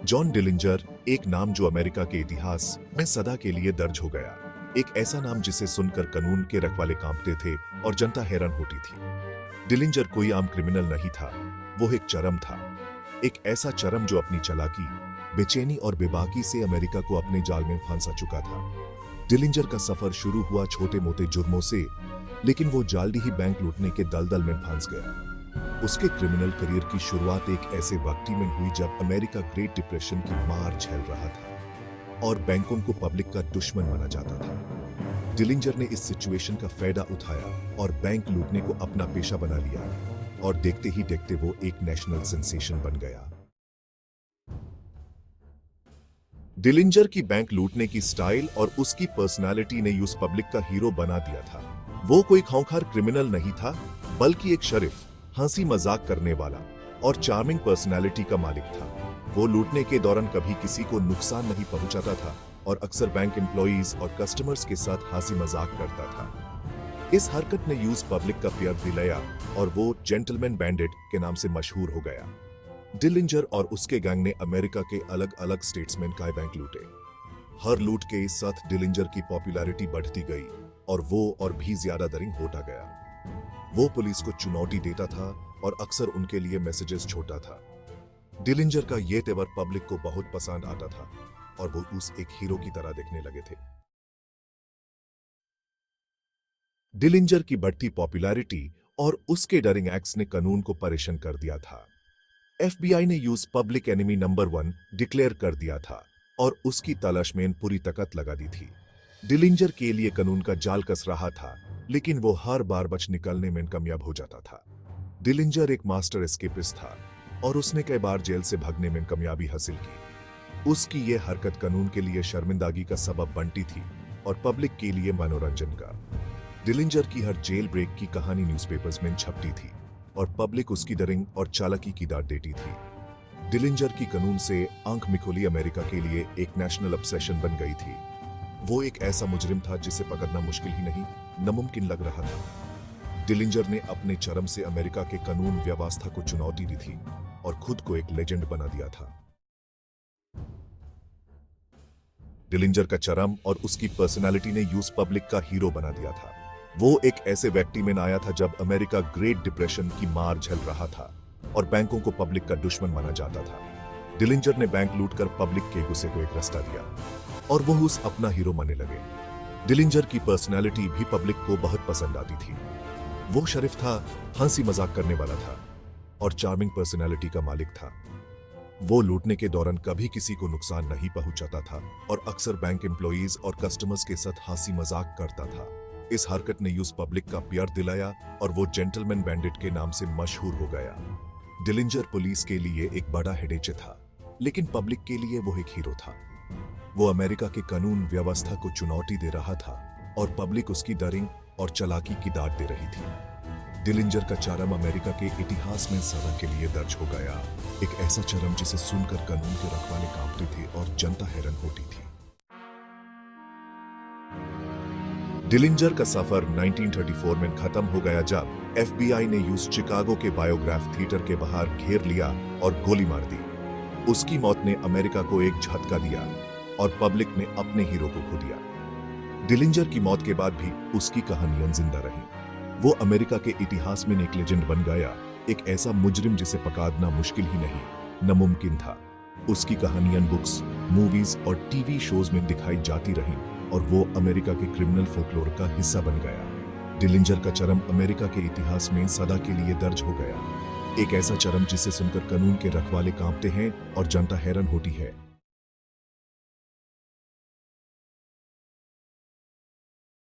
John Dillinger, एक नाम जो अमेरिका के इतिहास में सदा के लिए दर्ज हो गया। एक ऐसा नाम जिसे सुनकर कानून के रखवाले कांपते थे और जनता हैरान होती थी। डिलिंजर कोई आम क्रिमिनल नहीं था, वो एक चरम था। एक ऐसा चरम जो अपनी चालाकी, बेचैनी और बेबाकी से अमेरिका को अपने जाल में फंसा चुका था। डिलिंजर का सफर शुरू हुआ छोटे मोटे जुर्मों से, लेकिन वो जालडी बैंक लूटने के दलदल में फंस गया। उसके क्रिमिनल करियर की शुरुआत एक ऐसे वक्त में हुई जब अमेरिका ग्रेट डिप्रेशन की मार झेल रहा था और बैंकों को पब्लिक का दुश्मन माना जाता था। डिलिंजर ने इस सिचुएशन का फायदा उठाया और बैंक लूटने को अपना पेशा बना लिया और देखते ही देखते वो एक नेशनल सेंसेशन बन गया। डिलिंजर की बैंक लूटने की स्टाइल और उसकी पर्सनालिटी ने यूएस पब्लिक का हीरो बना दिया था। वो कोई खौंखार क्रिमिनल नहीं था, बल्कि एक शरीफ, हंसी मजाक करने वाला और चार्मिंग पर्सनालिटी का मालिक था। वो लूटने के दौरान कभी किसी को नुकसान नहीं पहुंचाता था और अक्सर बैंक एम्प्लॉइज और कस्टमर्स के साथ हंसी मजाक करता था। इस हरकत ने यूएस पब्लिक का प्यार दिलाया और वो जेंटलमैन बैंडिट के नाम से मशहूर हो गया। डिलिंजर और उसके गैंग ने अमेरिका के अलग अलग स्टेट्स में कई बैंक लूटे। हर लूट के साथ डिलिंजर की पॉपुलैरिटी बढ़ती गई और वो और भी ज्यादा दरिंग होता गया। वो पुलिस को चुनौती देता था और अक्सर उनके लिए मैसेजेस छोड़ता था। डिलिंजर का ये तेवर पब्लिक को बहुत पसंद आता था और वो उस एक हीरो की तरह देखने लगे थे। डिलिंजर की बढ़ती पॉपुलैरिटी और उसके डरिंग एक्ट्स ने कानून को परेशान कर दिया था। FBI ने US public enemy number 1 declare कर दिया था और उसकी तलाश में पूरी ताकत लगा दी थी। डिलिंजर के लिए कानून का जाल कस रहा था, लेकिन वो हर बार बच निकलने में कामयाब हो जाता था। डिलिंजर एक मास्टर एस्केपिस्ट था और उसने कई बार जेल से भागने में कामयाबी हासिल की। उसकी ये हरकत कानून के लिए शर्मिंदगी का सबब बनती थी और पब्लिक के लिए मनोरंजन का। डिलिंजर की हर जेल ब्रेक की कहानी न्यूज़पेपर्स में छपती थी और पब्लिक उसकी डरिंग और चालाकी की दाद देती थी। डिलिंजर की कानून से आंख मिखोली अमेरिका के लिए एक नेशनल ऑब्सेशन बन गई थी। वो एक ऐसा मुजरिम था जिसे पकड़ना मुश्किल ही नहीं, नामुमकिन लग रहा था। डिलिंजर ने अपने चरम से अमेरिका के कानून व्यवस्था को चुनौती दी थी और खुद को एक लेजेंड बना दिया था। डिलिंजर का चरम और उसकी पर्सनालिटी ने यूएस पब्लिक का हीरो बना दिया था। वो एक ऐसे व्यक्ति में आया था जब अमेरिका ग्रेट डिप्रेशन की मार झेल रहा था और बैंकों को पब्लिक का दुश्मन माना जाता था। डिलिंजर ने बैंक लूटकर पब्लिक के गुस्से को एक रास्ता दिया और वो उस अपना हीरो मानने लगे। डिलिंजर की पर्सनालिटी भी पब्लिक को बहुत पसंद आती थी। वो शरीफ था, हंसी मजाक करने वाला था और चार्मिंग पर्सनालिटी का मालिक था। वो लूटने के दौरान कभी किसी को नुकसान नहीं पहुंचाता था और अक्सर बैंक एम्प्लॉइज और कस्टमर्स के साथ हंसी मजाक करता था। इस हरकत ने यूएस पब्लिक का प्यार दिलाया और वो जेंटलमैन बैंडिट के नाम से मशहूर हो गया। डिलिंजर पुलिस के लिए एक बड़ा हेडेचे था, लेकिन पब्लिक के लिए वो एक हीरो था। वो अमेरिका के कानून व्यवस्था को चुनौती दे रहा था और पब्लिक उसकी डरिंग और चालाकी की दाद दे रही थी। डिलिंजर का चरम अमेरिका के इतिहास में सदा के लिए दर्ज हो गया। एक ऐसा चरम जिसे सुनकर कानून के रखवाले कांपते थे और जनता हैरान होती थी। डिलिंजर का सफर 1934 में खत्म हो गया जब FBI ने यूएस शिकागो के बायोग्राफ थिएटर के बाहर घेर लिया और गोली मार दी। उसकी मौत ने अमेरिका को एक झटका दिया और पब्लिक ने अपने हीरो को खो दिया। डिलिंजर की मौत के बाद भी उसकी कहानियां जिंदा रही। वो अमेरिका के इतिहास में एक लेजेंड बन गया, एक ऐसा मुजरिम जिसे पकड़ना मुश्किल ही नहीं, नामुमकिन था। उसकी कहानियां बुक्स, मूवीज और टीवी शोज में दिखाई जाती रहीं और वो अमेरिका के क्रिमिनल फोकलोर का हिस्सा बन गया। डिलिंजर का चरम अमेरिका के इतिहास में सदा के लिए दर्ज हो गया। एक ऐसा चरम जिसे सुनकर कानून के रखवाले कांपते हैं और जनता हैरान होती है।